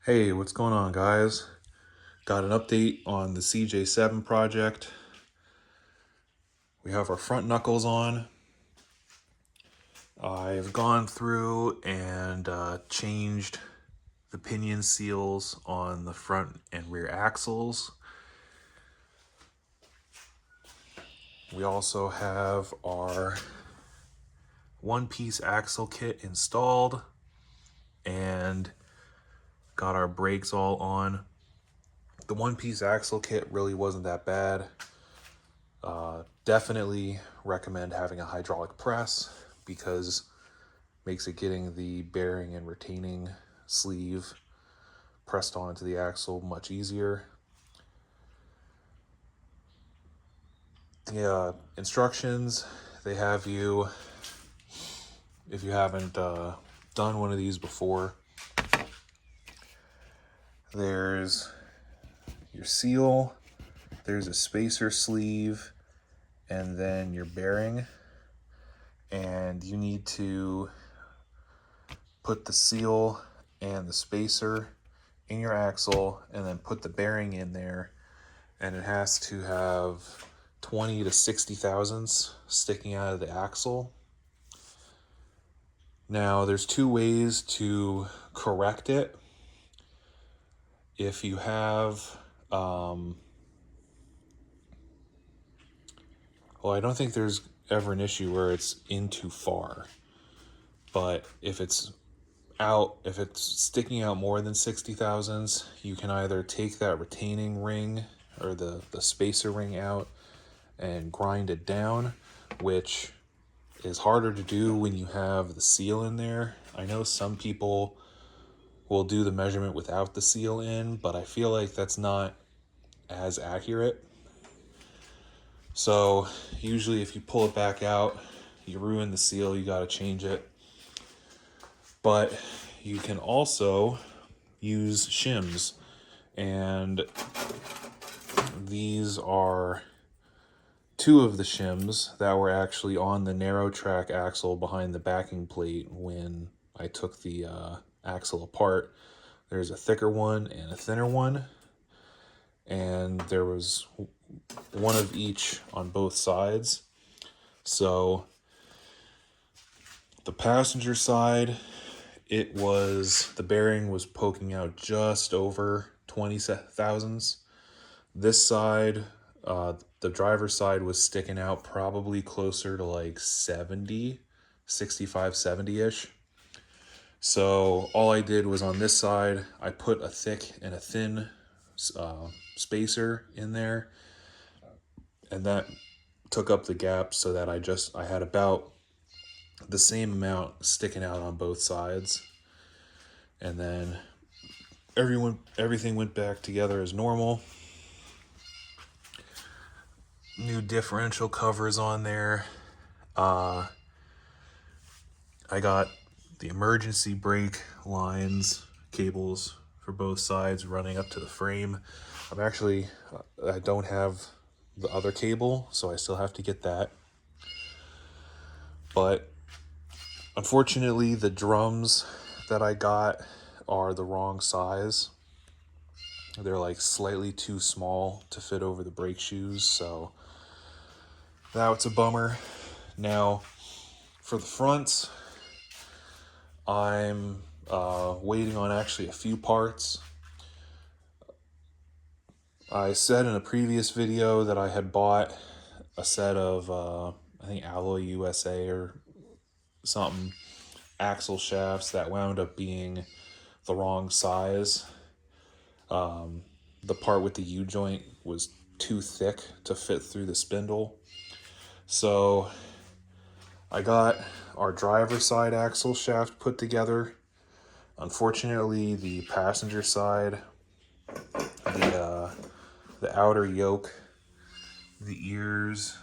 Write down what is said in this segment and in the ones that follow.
Hey, what's going on, guys? Got an update on the CJ7 project. We have our front knuckles on. I've gone through and changed the pinion seals on the front and rear axles. We also have our one-piece axle kit installed and got our brakes all on. The one-piece axle kit really wasn't that bad. Definitely recommend having a hydraulic press because makes it getting the bearing and retaining sleeve pressed onto the axle much easier. The instructions, they have you, if you haven't done one of these before, there's your seal, there's a spacer sleeve, and then your bearing. And you need to put the seal and the spacer in your axle and then put the bearing in there, and it has to have 20 to 60 thousandths sticking out of the axle. Now there's two ways to correct it. If you have well, I don't think there's ever an issue where it's in too far, but if it's sticking out more than 60 thousandths, you can either take that retaining ring or the spacer ring out and grind it down, which is harder to do when you have the seal in there. I know some people will do the measurement without the seal in, but I feel like that's not as accurate. So usually if you pull it back out, you ruin the seal, you gotta change it. But you can also use shims, and these are two of the shims that were actually on the narrow track axle behind the backing plate when I took the axle apart. There's a thicker one and a thinner one, and there was one of each on both sides. So the passenger side, the bearing was poking out just over 20 thousandths. This side, the driver's side was sticking out probably closer to like 70, 65, 70-ish. So all I did was on this side, I put a thick and a thin spacer in there, and that took up the gap so that I had about the same amount sticking out on both sides. And then everything went back together as normal. New differential covers on there. I got the emergency brake lines, cables for both sides running up to the frame. I don't have the other cable, so I still have to get that. But unfortunately, the drums that I got are the wrong size. They're like slightly too small to fit over the brake shoes, so now it's a bummer. Now, for the fronts, I'm waiting on actually a few parts. I said in a previous video that I had bought a set of, I think Alloy USA or something, axle shafts that wound up being the wrong size. The part with the U-joint was too thick to fit through the spindle. So I got our driver's side axle shaft put together. Unfortunately, the passenger side, the outer yoke, the ears,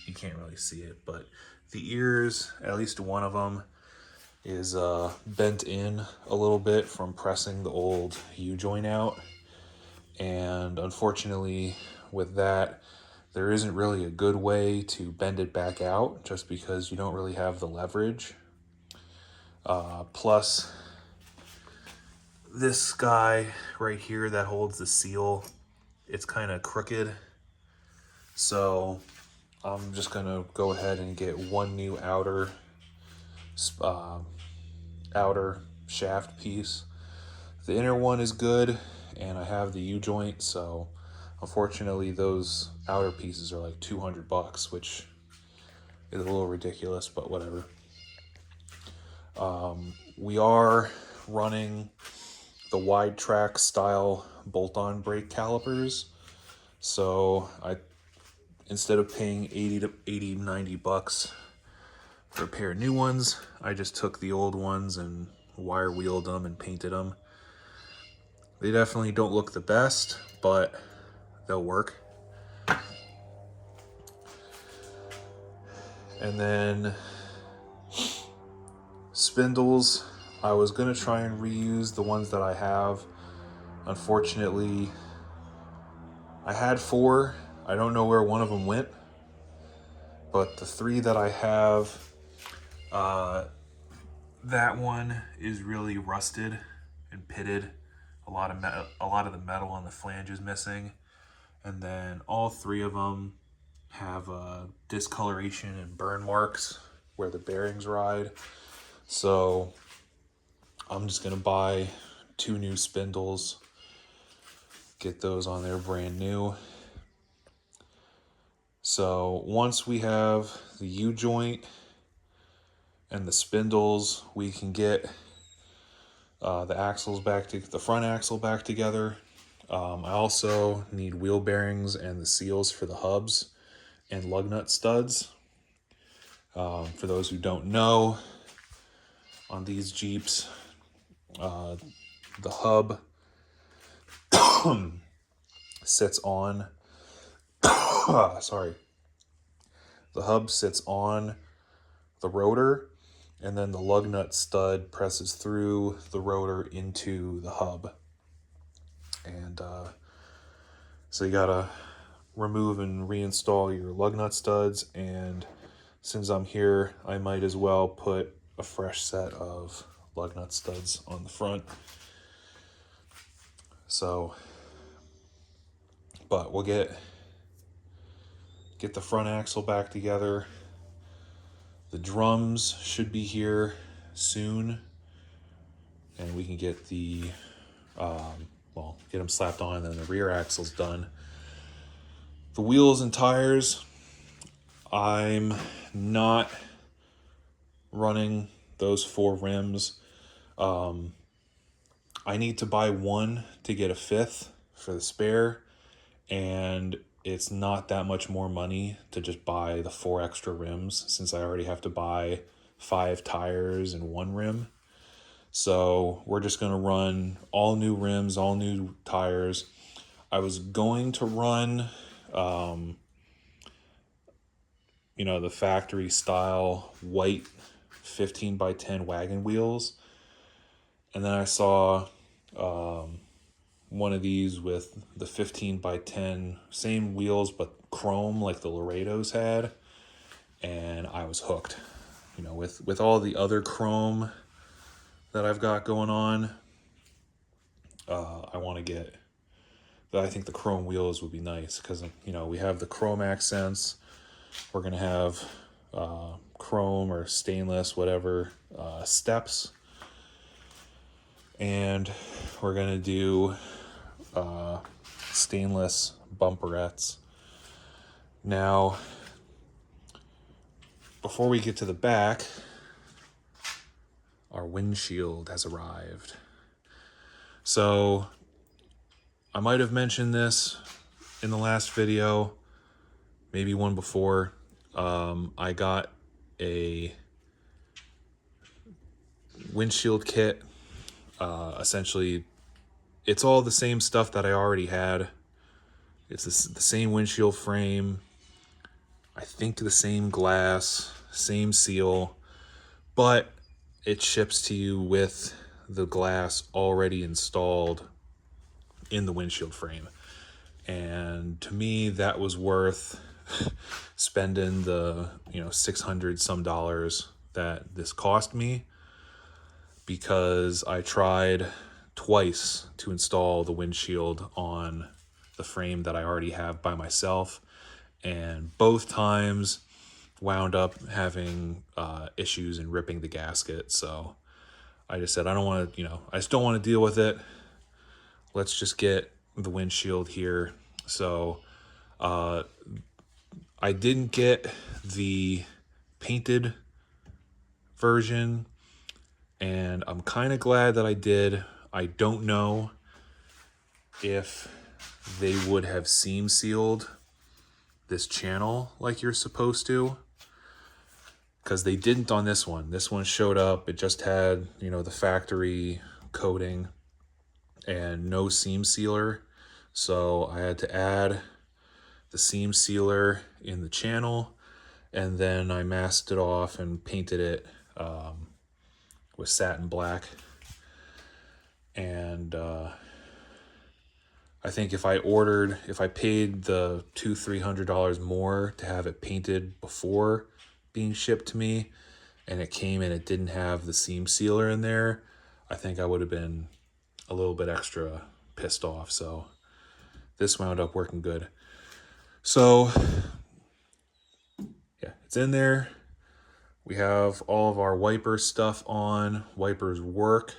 you can't really see it, but the ears, at least one of them, is bent in a little bit from pressing the old U-joint out. And unfortunately, with that, there isn't really a good way to bend it back out just because you don't really have the leverage. Plus, this guy right here that holds the seal, it's kind of crooked. So I'm just gonna go ahead and get one new uh, outer shaft piece. The inner one is good, and I have the U-joint, so unfortunately those outer pieces are like $200, which is a little ridiculous, but whatever. We are running the wide track style bolt-on brake calipers, so I, instead of paying 90 bucks for a pair of new ones, I just took the old ones and wire wheeled them and painted them. They definitely don't look the best, but they'll work. And then spindles, I was gonna try and reuse the ones that I have. Unfortunately, I had 4. I don't know where one of them went, but the 3 that I have, that one is really rusted and pitted. A lot of the metal on the flange is missing, and then all 3 of them have discoloration and burn marks where the bearings ride. So I'm just gonna buy 2 new spindles, get those on there brand new. So once we have the U-joint and the spindles, we can get the axles the front axle back together. I also need wheel bearings and the seals for the hubs and lug nut studs. For those who don't know, on these Jeeps, the hub sits on, the hub sits on the rotor, and then the lug nut stud presses through the rotor into the hub. And so you gotta remove and reinstall your lug nut studs, and since I'm here, I might as well put a fresh set of lug nut studs on the front. So, but we'll get the front axle back together. The drums should be here soon, and we can get the get them slapped on, and then the rear axle's done. The wheels and tires, I'm not running those 4 rims. I need to buy 1 to get a 5th for the spare, and it's not that much more money to just buy the 4 extra rims, since I already have to buy 5 tires and 1 rim. So we're just gonna run all new rims, all new tires. I was going to run the factory style white 15x10 wagon wheels, and then I saw one of these with the 15x10 same wheels but chrome like the Laredos had, and I was hooked. With all the other chrome that I've got going on, I think the chrome wheels would be nice, because we have the chrome accents. We're gonna have chrome or stainless, whatever, steps, and we're gonna do stainless bumperettes. Now, before we get to the back, our windshield has arrived. So I might have mentioned this in the last video, maybe one before. I got a windshield kit. Essentially, it's all the same stuff that I already had. It's the same windshield frame, I think the same glass, same seal, but it ships to you with the glass already installed in the windshield frame. And to me, that was worth spending the $600 some that this cost me, because I tried twice to install the windshield on the frame that I already have by myself, and both times wound up having issues and ripping the gasket. So I just said, I don't want to, I just don't want to deal with it. Let's just get the windshield here. So I didn't get the painted version, and I'm kind of glad that I did. I don't know if they would have seam sealed this channel like you're supposed to, because they didn't on this one. This one showed up, it just had, the factory coating and no seam sealer. So I had to add the seam sealer in the channel, and then I masked it off and painted it with satin black. And I think if I paid the $200-300 more to have it painted before being shipped to me, and it came and it didn't have the seam sealer in there, I think I would have been a little bit extra pissed off. So this wound up working good. So yeah, it's in there. We have all of our wiper stuff on. Wipers work.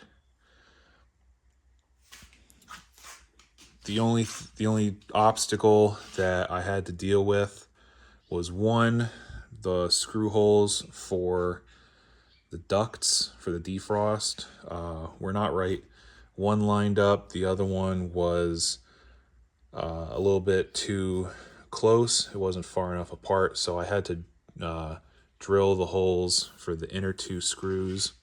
The only obstacle that I had to deal with was, one, the screw holes for the ducts for the defrost were not right. One lined up, the other one was a little bit too close. It wasn't far enough apart, so I had to drill the holes for the inner two screws.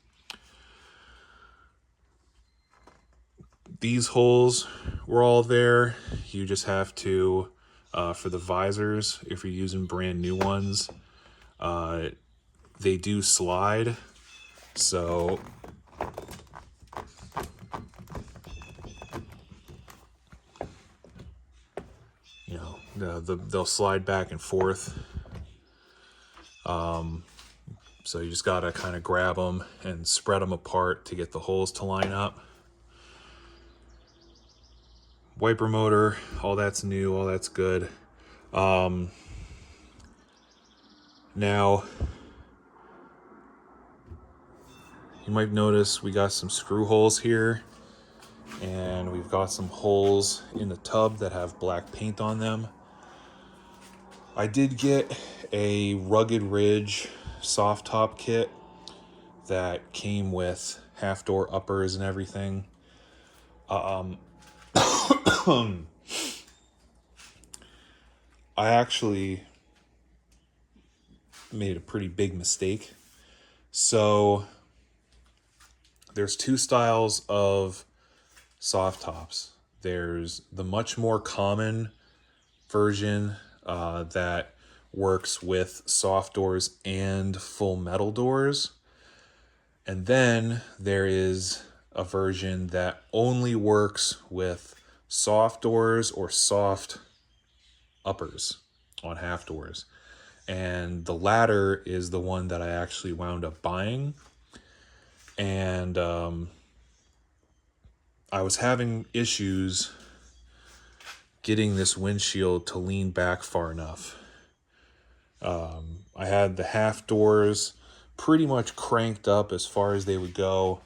These holes were all there. You just have to, for the visors, if you're using brand new ones, they do slide. So they'll slide back and forth. So you just gotta kind of grab them and spread them apart to get the holes to line up. Wiper motor, all that's new, all that's good. Now, you might notice we got some screw holes here, and we've got some holes in the tub that have black paint on them. I did get a Rugged Ridge soft top kit that came with half door uppers and everything. I actually made a pretty big mistake. So there's two styles of soft tops. There's the much more common version that works with soft doors and full metal doors. And then there is a version that only works with soft doors or soft uppers on half doors. And the latter is the one that I actually wound up buying. And I was having issues getting this windshield to lean back far enough. I had the half doors pretty much cranked up as far as they would go,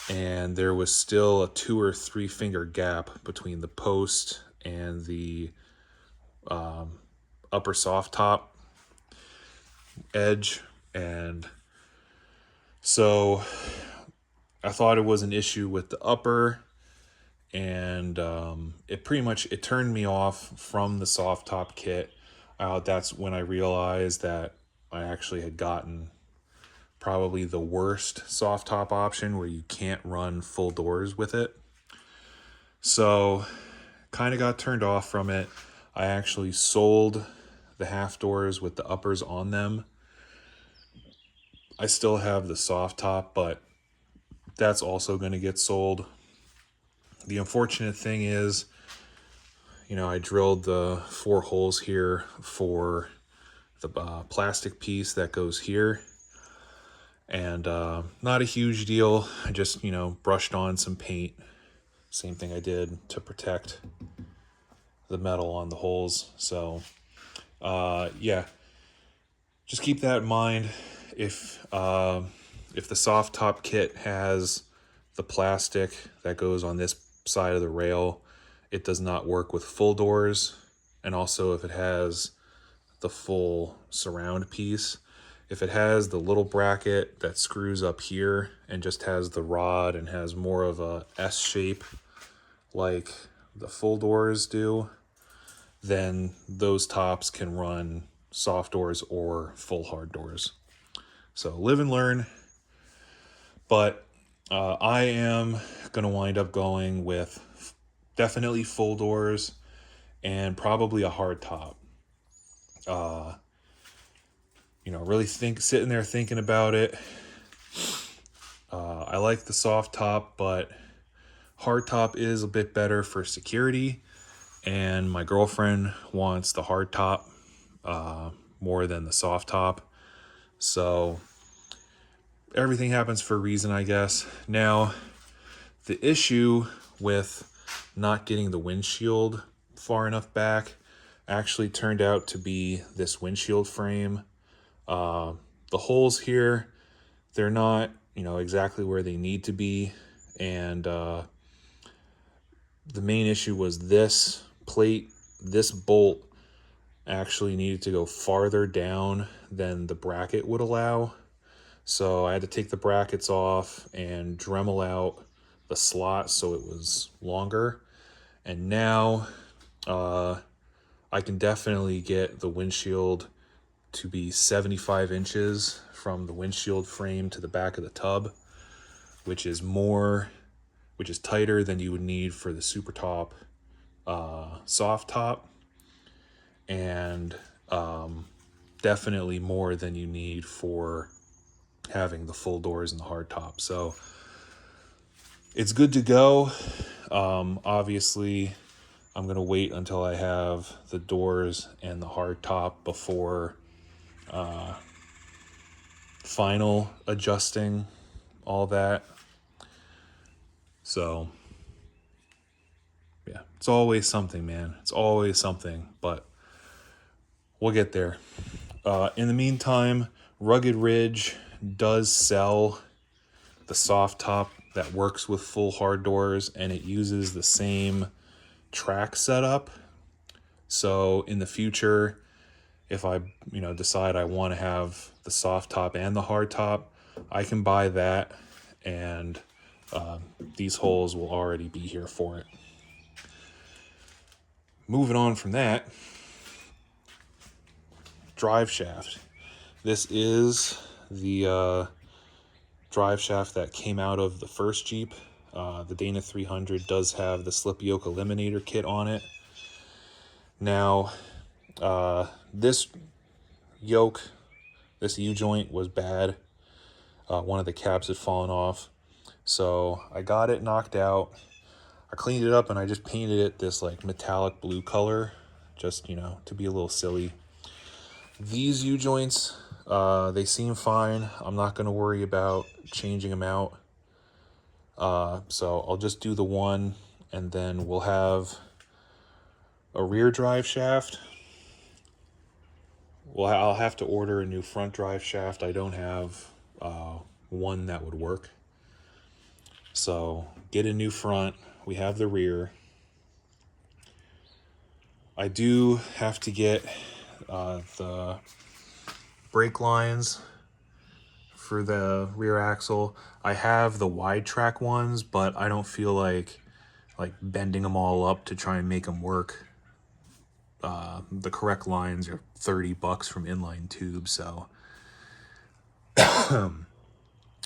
and there was still a 2 or 3 finger gap between the post and the upper soft top edge. And so I thought it was an issue with the upper, and it turned me off from the soft top kit. That's when I realized that I actually had gotten probably the worst soft top option, where you can't run full doors with it. So kind of got turned off from it. I actually sold the half doors with the uppers on them. I still have the soft top, but that's also going to get sold. The unfortunate thing is, I drilled the 4 holes here for the plastic piece that goes here. And not a huge deal. I just, brushed on some paint Same thing I did to protect the metal on the holes. So yeah, just keep that in mind. If the soft top kit has the plastic that goes on this side of the rail, it does not work with full doors. And also if it has the full surround piece, if it has the little bracket that screws up here and just has the rod and has more of a S shape like the full doors do, then those tops can run soft doors or full hard doors. So live and learn. But I am going to wind up going with definitely full doors and probably a hard top. Really sitting there thinking about it. I like the soft top, but hard top is a bit better for security. And my girlfriend wants the hard top more than the soft top. So everything happens for a reason, I guess. Now, the issue with not getting the windshield far enough back actually turned out to be this windshield frame. The holes here, they're not, exactly where they need to be. And the main issue was this plate, this bolt actually needed to go farther down than the bracket would allow. So I had to take the brackets off and Dremel out the slot so it was longer. And now I can definitely get the windshield to be 75 inches from the windshield frame to the back of the tub, which is tighter than you would need for the super top soft top, and definitely more than you need for having the full doors and the hard top. So it's good to go. Obviously, I'm going to wait until I have the doors and the hard top before final adjusting all that. So yeah, it's always something, man. It's always something, but we'll get there. In the meantime, Rugged Ridge does sell the soft top that works with full hard doors, and it uses the same track setup. So in the future, if I decide I want to have the soft top and the hard top, I can buy that, and these holes will already be here for it. Moving on from that, drive shaft. This is the drive shaft that came out of the first Jeep. The Dana 300 does have the slip yoke eliminator kit on it. Now, this U-joint was bad. One of the caps had fallen off. So I got it knocked out. I cleaned it up and I just painted it this like metallic blue color, just, to be a little silly. These U-joints, they seem fine. I'm not going to worry about changing them out. So I'll just do the one, and then we'll have a rear drive shaft. Well, I'll have to order a new front drive shaft. I don't have one that would work. So get a new front. We have the rear. I do have to get the brake lines for the rear axle. I have the wide track ones, but I don't feel like bending them all up to try and make them work. The correct lines are $30 from Inline Tube, so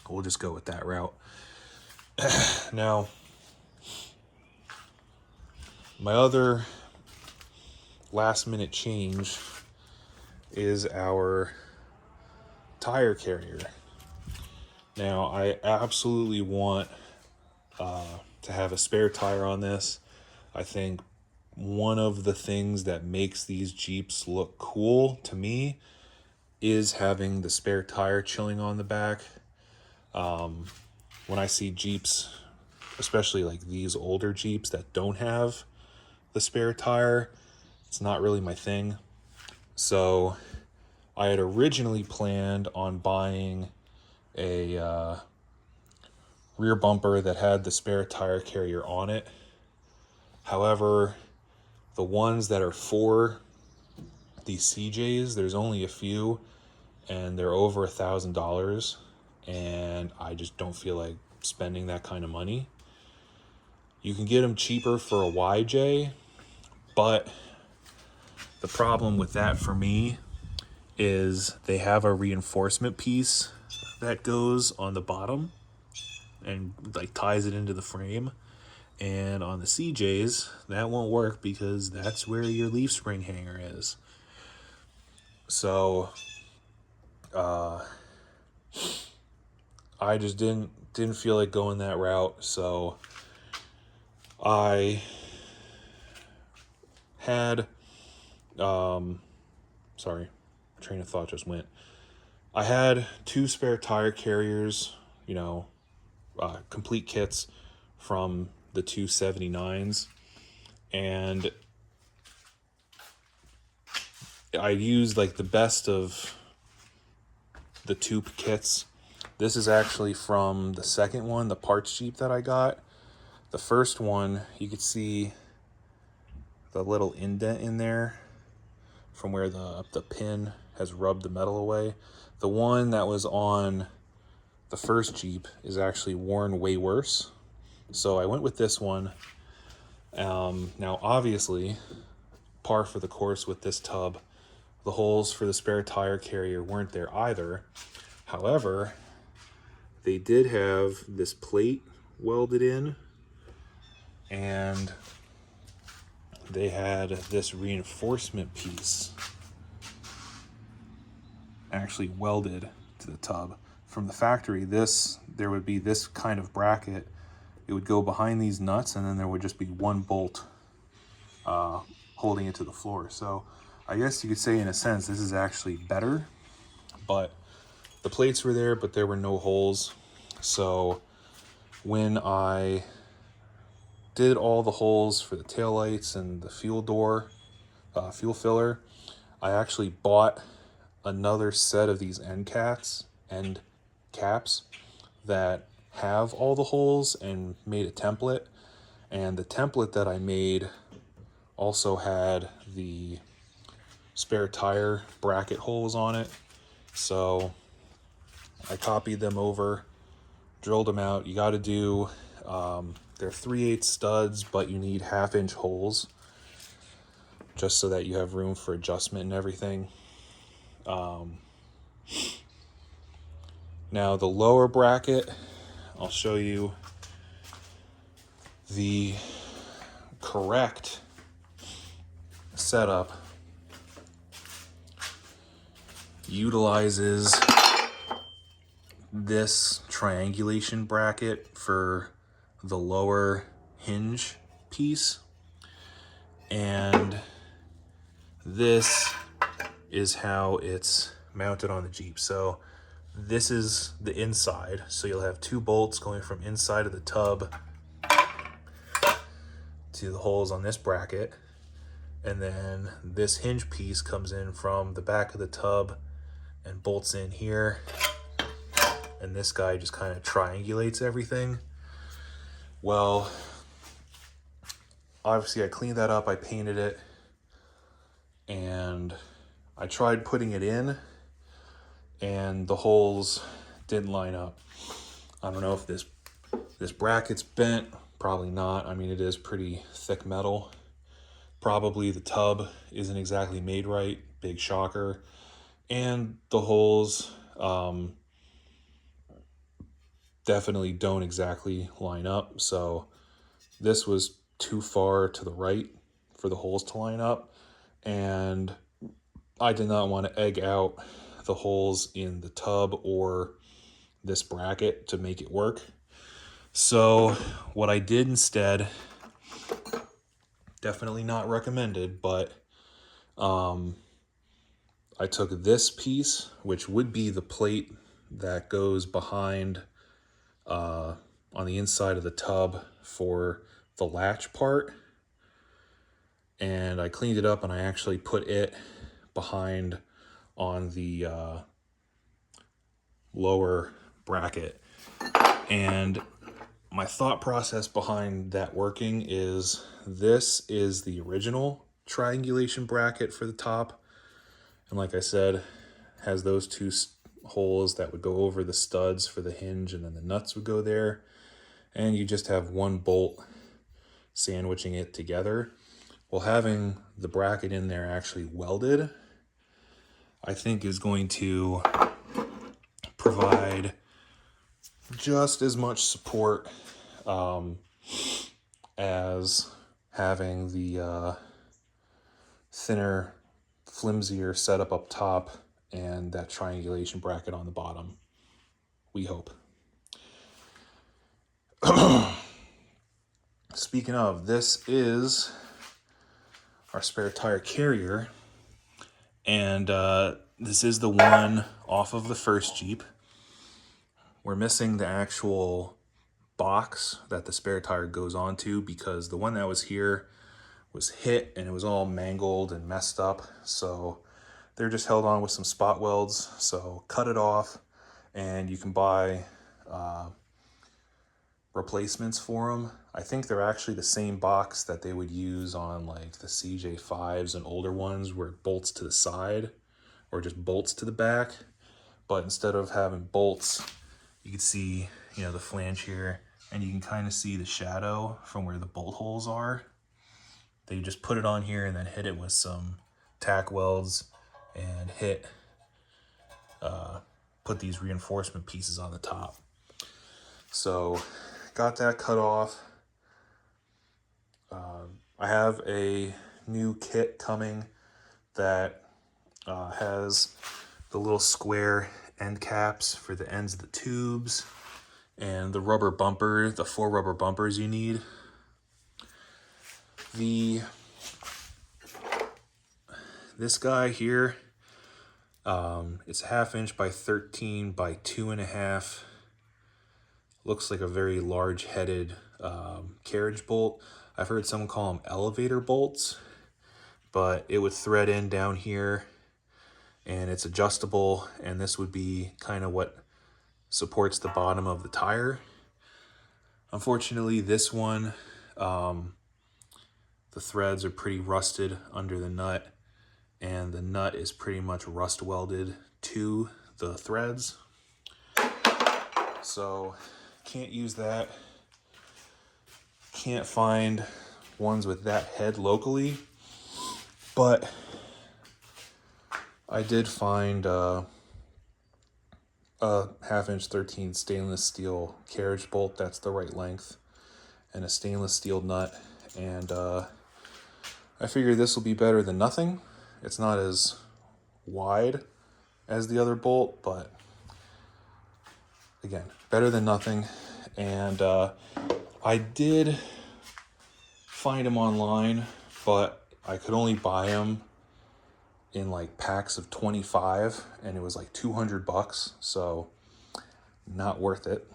we'll just go with that route. Now, my other last minute change is our tire carrier. Now, I absolutely want to have a spare tire on this. I think one of the things that makes these Jeeps look cool to me is having the spare tire chilling on the back. When I see Jeeps, especially like these older Jeeps that don't have the spare tire. It's not really my thing. So I had originally planned on buying a rear bumper that had the spare tire carrier on it. However, the ones that are for these CJs, there's only a few, and they're over $1,000, and I just don't feel like spending that kind of money. You can get them cheaper for a YJ, but the problem with that for me is they have a reinforcement piece that goes on the bottom and like ties it into the frame. And on the CJs, that won't work because that's where your leaf spring hanger is. So I just didn't feel like going that route. So I had sorry, train of thought just went. I had 2 spare tire carriers, you know, complete kits from the 279s, and I used like the best of the 2 kits. This is actually from the second one, the parts Jeep that I got. The first one, you could see the little indent in there from where the pin has rubbed the metal away. The one that was on the first Jeep is actually worn way worse. So I went with this one. Now, obviously, par for the course with this tub, the holes for the spare tire carrier weren't there either. However, they did have this plate welded in, and they had this reinforcement piece actually welded to the tub. From the factory, there would be this kind of bracket. It would go behind these nuts, and then there would just be one bolt holding it to the floor. So I guess you could say in a sense this is actually better, but the plates were there, but there were no holes. So when I did all the holes for the taillights and the fuel door, fuel filler, I actually bought another set of these end caps that have all the holes and made a template. And the template that I made also had the spare tire bracket holes on it. So I copied them over, drilled them out. You got to do, they're 3/8 studs, but you need 1/2-inch holes just so that you have room for adjustment and everything. Now the lower bracket, I'll show you the correct setup utilizes this triangulation bracket for the lower hinge piece, and this is how it's mounted on the Jeep. So this is the inside, so you'll have 2 bolts going from inside of the tub to the holes on this bracket, and then this hinge piece comes in from the back of the tub and bolts in here, and this guy just kind of triangulates everything. Well, obviously I cleaned that up, I painted it, and I tried putting it in, and the holes didn't line up. I don't know if this bracket's bent, probably not. I mean, it is pretty thick metal. Probably the tub isn't exactly made right, big shocker. And the holes definitely don't exactly line up. So this was too far to the right for the holes to line up. And I did not want to egg out the holes in the tub or this bracket to make it work. So what I did instead, definitely not recommended, but I took this piece, which would be the plate that goes behind on the inside of the tub for the latch part, and I cleaned it up and I actually put it behind on the lower bracket. And my thought process behind that working is this is the original triangulation bracket for the top, and like I said, has those two holes that would go over the studs for the hinge, and then the nuts would go there, and you just have one bolt sandwiching it together. Well, having the bracket in there actually welded, I think is going to provide just as much support as having the thinner, flimsier setup up top and that triangulation bracket on the bottom. We hope. Speaking of, this is our spare tire carrier, and this is the one off of the first Jeep. We're missing the actual box that the spare tire goes onto because the one that was here was hit and it was all mangled and messed up, so they're just held on with some spot welds. So cut it off, and you can buy replacements for them. I think they're actually the same box that they would use on like the CJ5s and older ones, where it bolts to the side or just bolts to the back. But instead of having bolts, you can see, you know, the flange here, and you can kind of see the shadow from where the bolt holes are. They just put it on here and then hit it with some tack welds and put these reinforcement pieces on the top. So got that cut off. I have a new kit coming that has the little square end caps for the ends of the tubes and the rubber bumper, the 4 rubber bumpers you need. This guy here, it's 1/2 inch by 13 by 2.5. Looks like a very large headed carriage bolt. I've heard someone call them elevator bolts, but it would thread in down here, and it's adjustable, and this would be kind of what supports the bottom of the tire. Unfortunately, this one, the threads are pretty rusted under the nut, and the nut is pretty much rust welded to the threads. So can't use that. Can't find ones with that head locally, but I did find a 1/2 inch 13 stainless steel carriage bolt that's the right length, and a stainless steel nut, and I figured this will be better than nothing. It's not as wide as the other bolt, but again, better than nothing. And I did find them online, but I could only buy them in like packs of 25, and it was like $200, so not worth it.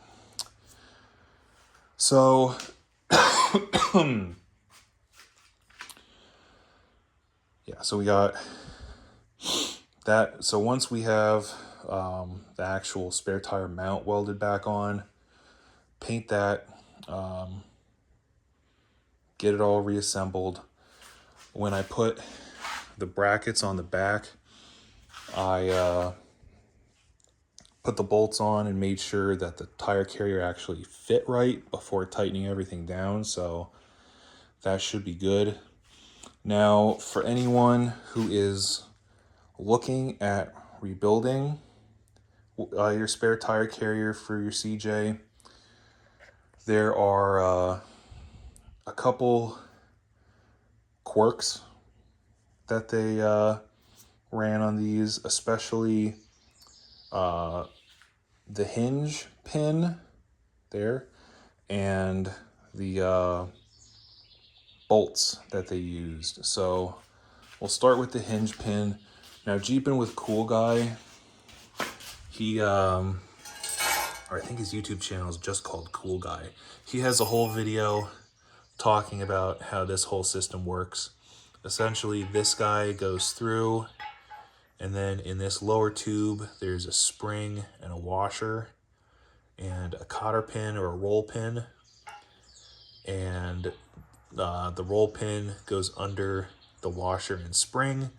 So yeah, so we got that. So once we have the actual spare tire mount welded back on, paint that, get it all reassembled. When I put the brackets on the back, I put the bolts on and made sure that the tire carrier actually fit right before tightening everything down, so that should be good. Now, for anyone who is looking at rebuilding your spare tire carrier for your CJ, there are a couple quirks that they ran on these, especially the hinge pin there and the bolts that they used. So we'll start with the hinge pin. Now, Jeepin' with Cool Guy, he or I think his YouTube channel is just called Cool Guy. He has a whole video talking about how this whole system works. Essentially, this guy goes through, and then in this lower tube, there's a spring and a washer and a cotter pin or a roll pin. And the roll pin goes under the washer and spring.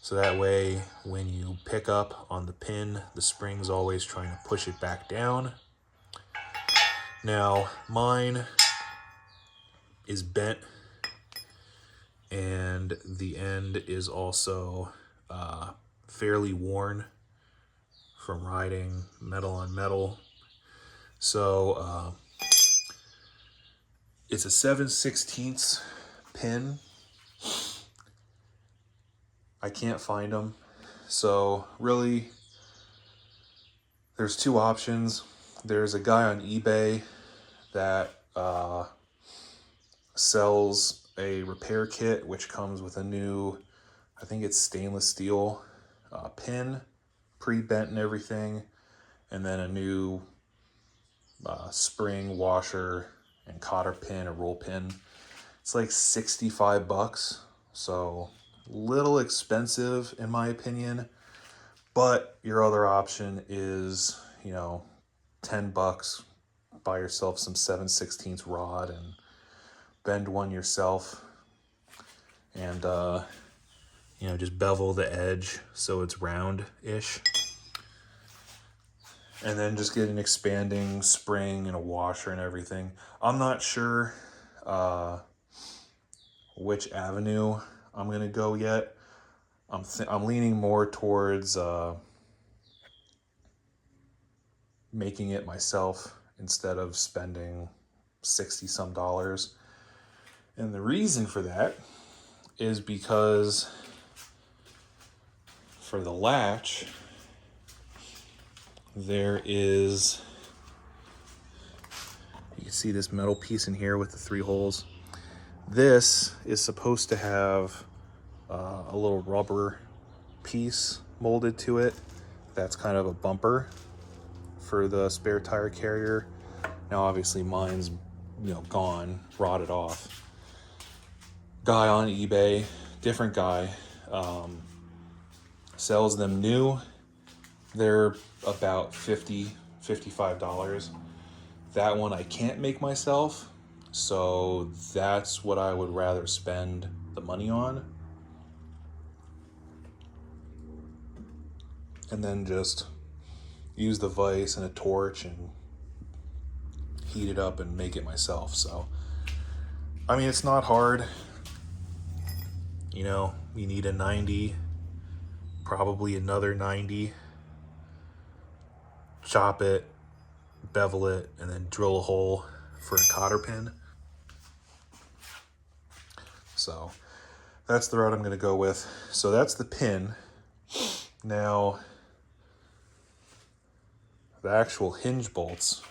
So that way, when you pick up on the pin, the spring's always trying to push it back down. Now, mine is bent, and the end is also fairly worn from riding metal on metal. So it's a 7/16 pin. I can't find them. So really, there's two options. There's a guy on eBay that sells a repair kit, which comes with a new, I think it's stainless steel pin, pre-bent and everything, and then a new spring, washer, and cotter pin, a roll pin. It's like $65, so a little expensive in my opinion. But your other option is, you know, $10, buy yourself some 7/16 rod and bend one yourself, and you know, just bevel the edge so it's round-ish, and then just get an expanding spring and a washer and everything. I'm not sure which avenue I'm gonna go yet. I'm leaning more towards making it myself instead of spending 60 some dollars. And the reason for that is because for the latch, there is, you can see this metal piece in here with the 3 holes. This is supposed to have a little rubber piece molded to it. That's kind of a bumper for the spare tire carrier. Now obviously mine's, you know, gone, rotted off. Guy on eBay, different guy, sells them new. They're about $55. That one I can't make myself, so that's what I would rather spend the money on. And then just use the vise and a torch and heat it up and make it myself. So, I mean, it's not hard. You know, you need a 90, probably another 90. Chop it, bevel it, and then drill a hole for a cotter pin. So that's the route I'm going to go with. So that's the pin. Now, the actual hinge bolts.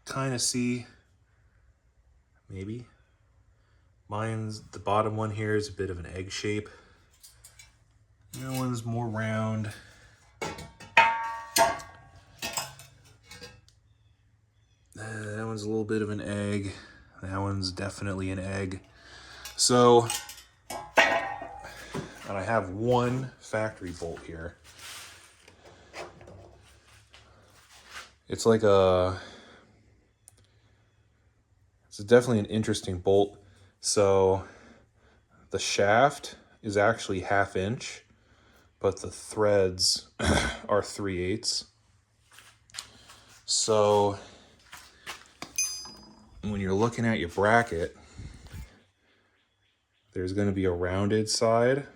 Kind of see, maybe. Mine's, the bottom one here is a bit of an egg shape. The other one's more round. That one's a little bit of an egg. That one's definitely an egg. So, and I have one factory bolt here. It's like it's definitely an interesting bolt. So the shaft is actually 1/2 inch, but the threads are 3/8. So when you're looking at your bracket, there's going to be a rounded side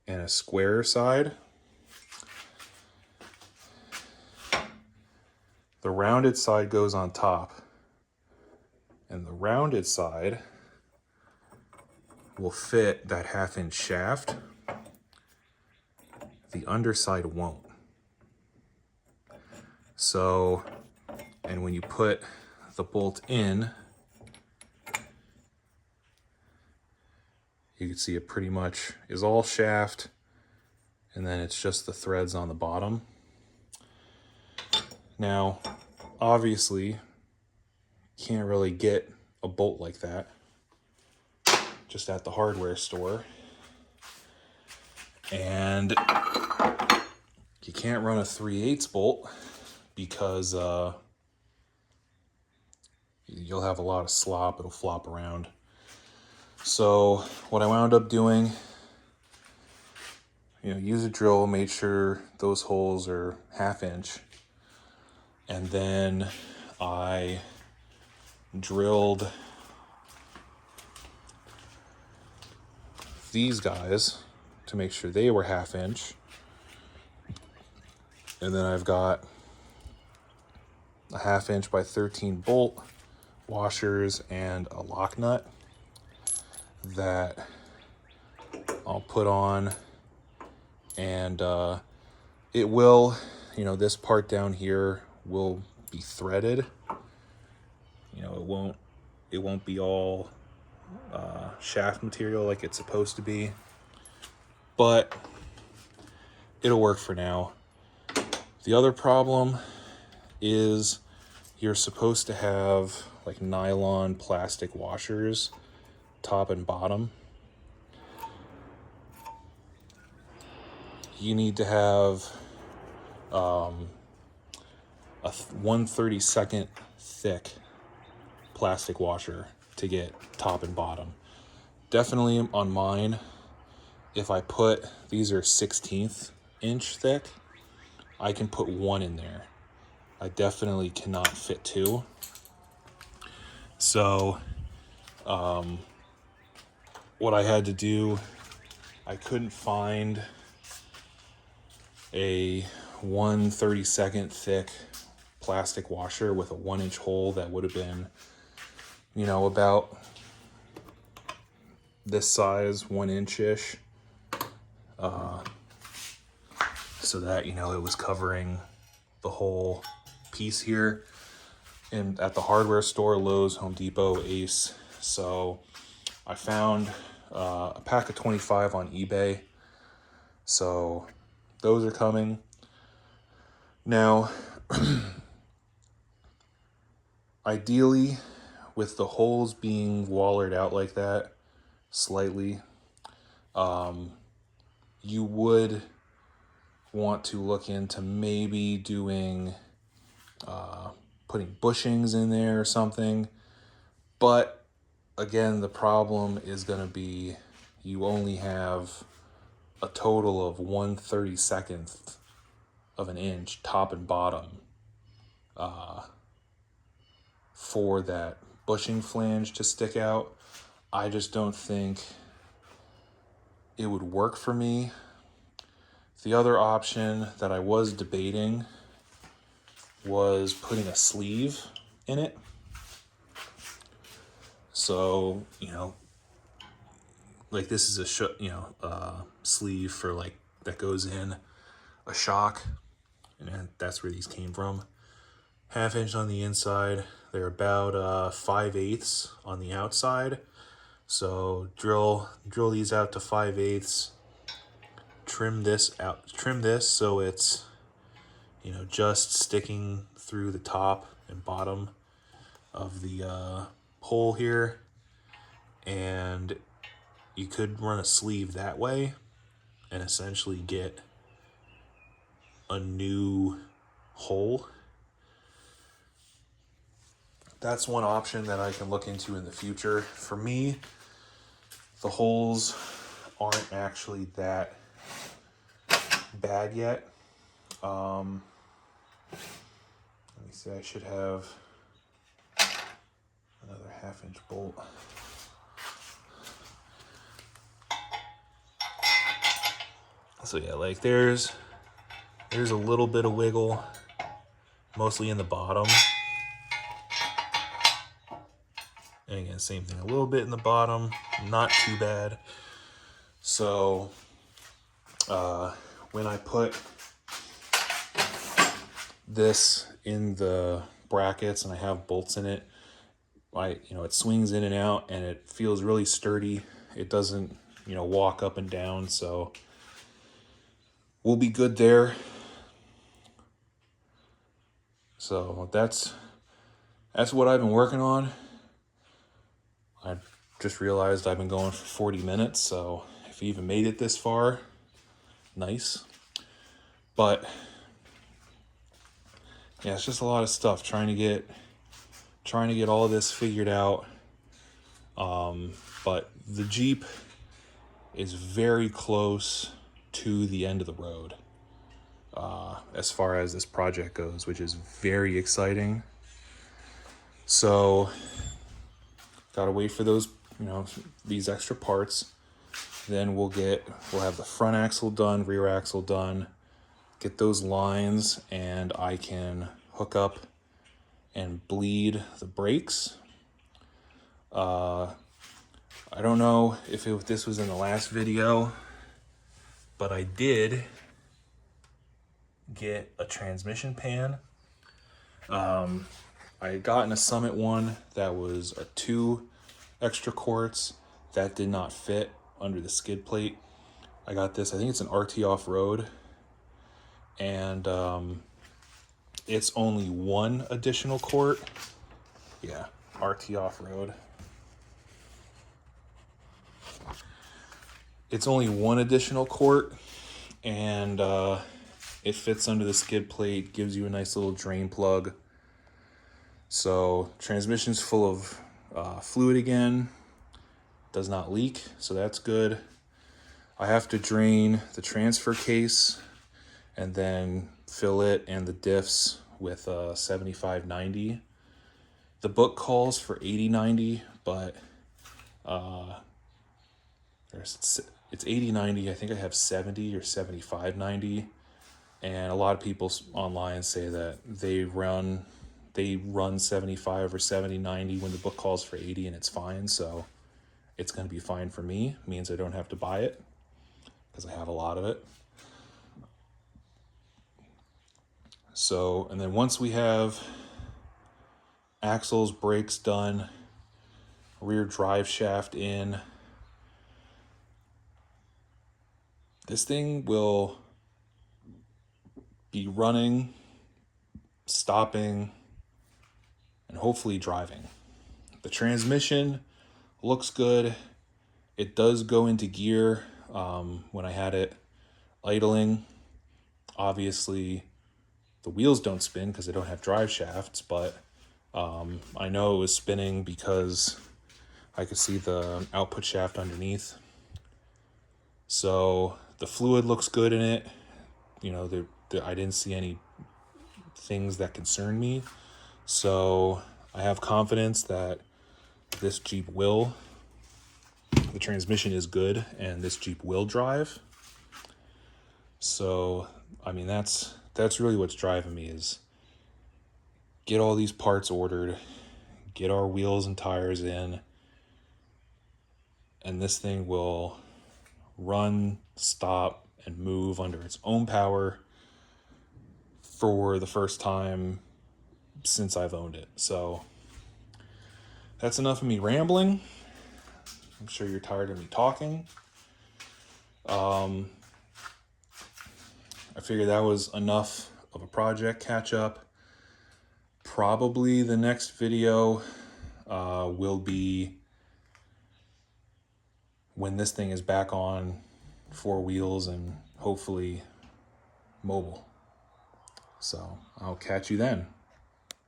and a square side. The rounded side goes on top, and the rounded side will fit that 1/2 inch shaft. The underside won't. So, and when you put the bolt in, you're can see it pretty much is all shaft, and then it's just the threads on the bottom. Now, obviously, can't really get a bolt like that just at the hardware store. And you can't run a 3/8 bolt because you'll have a lot of slop. It'll flop around. So what I wound up doing, use a drill, made sure those holes are 1/2 inch. And then I drilled these guys to make sure they were 1/2 inch. And then I've got a 1/2 inch by 13 bolt, washers, and a lock nut that I'll put on. And it will, this part down here will be threaded. It won't be all shaft material like it's supposed to be, but it'll work for now. The other problem is you're supposed to have like nylon plastic washers, top and bottom. You need to have a 1/32 thick plastic washer to get top and bottom. Definitely on mine, if I put, these are 1/16 inch thick, I can put one in there. I definitely cannot fit two. So what I had to do, I couldn't find a 1/32 thick plastic washer with a 1-inch hole that would have been, about this size, 1 inch-ish. So that, it was covering the whole piece here. And at the hardware store, Lowe's, Home Depot, Ace. So I found a pack of 25 on eBay. So those are coming. Now, ideally, with the holes being wallered out like that, slightly, you would want to look into maybe doing, putting bushings in there or something. But again, the problem is going to be you only have a total of 1/32 of an inch top and bottom for that bushing flange to stick out. I just don't think it would work for me. The other option that I was debating was putting a sleeve in it. So, like this is a sleeve for like that goes in a shock, and that's where these came from. 1/2 inch on the inside. They're about 5/8 on the outside. So drill these out to 5/8. Trim this so it's just sticking through the top and bottom of the hole here, and you could run a sleeve that way and essentially get a new hole. That's one option that I can look into in the future. For me, the holes aren't actually that bad yet. Let me see, I should have another 1/2 inch bolt. So yeah, like there's a little bit of wiggle, mostly in the bottom. And again, same thing, a little bit in the bottom, not too bad. So when I put this in the brackets and I have bolts in it, it swings in and out and it feels really sturdy. It doesn't walk up and down. So we'll be good there. So that's what I've been working on. I just realized I've been going for 40 minutes, so if you even made it this far, nice. But yeah, it's just a lot of stuff trying to get all of this figured out. But the Jeep is very close to the end of the road as far as this project goes, which is very exciting. So gotta wait for those, these extra parts. Then we'll have the front axle done, rear axle done, get those lines, and I can hook up and bleed the brakes. I don't know if this was in the last video, but I did get a transmission pan. I had gotten a Summit one that was a 2 extra quarts that did not fit under the skid plate. I got this, I think it's an RT off-road, and it's only 1 additional quart. Yeah, RT off-road. It's only 1 additional quart, and it fits under the skid plate, gives you a nice little drain plug. So transmission's full of fluid again, does not leak, so that's good. I have to drain the transfer case and then fill it and the diffs with 75/90. The book calls for 80/90, but it's 80/90. I think I have 70 or 75/90, and a lot of people online say that they run 75 or 70/90 when the book calls for 80, and it's fine. So it's going to be fine for me. It means I don't have to buy it because I have a lot of it. So, and then once we have axles, brakes done, rear drive shaft in, this thing will be running, stopping, and hopefully driving. The transmission looks good. It does go into gear when I had it idling. Obviously, the wheels don't spin because I don't have drive shafts, but I know it was spinning because I could see the output shaft underneath. So the fluid looks good in it. I didn't see any things that concern me. So I have confidence that this Jeep the transmission is good and this Jeep will drive. So, I mean, that's really what's driving me, is get all these parts ordered, get our wheels and tires in, and this thing will run, stop, and move under its own power for the first time since I've owned it. So that's enough of me rambling. I'm sure you're tired of me talking. I figured that was enough of a project catch up. Probably the next video will be when this thing is back on 4 wheels and hopefully mobile. So I'll catch you then.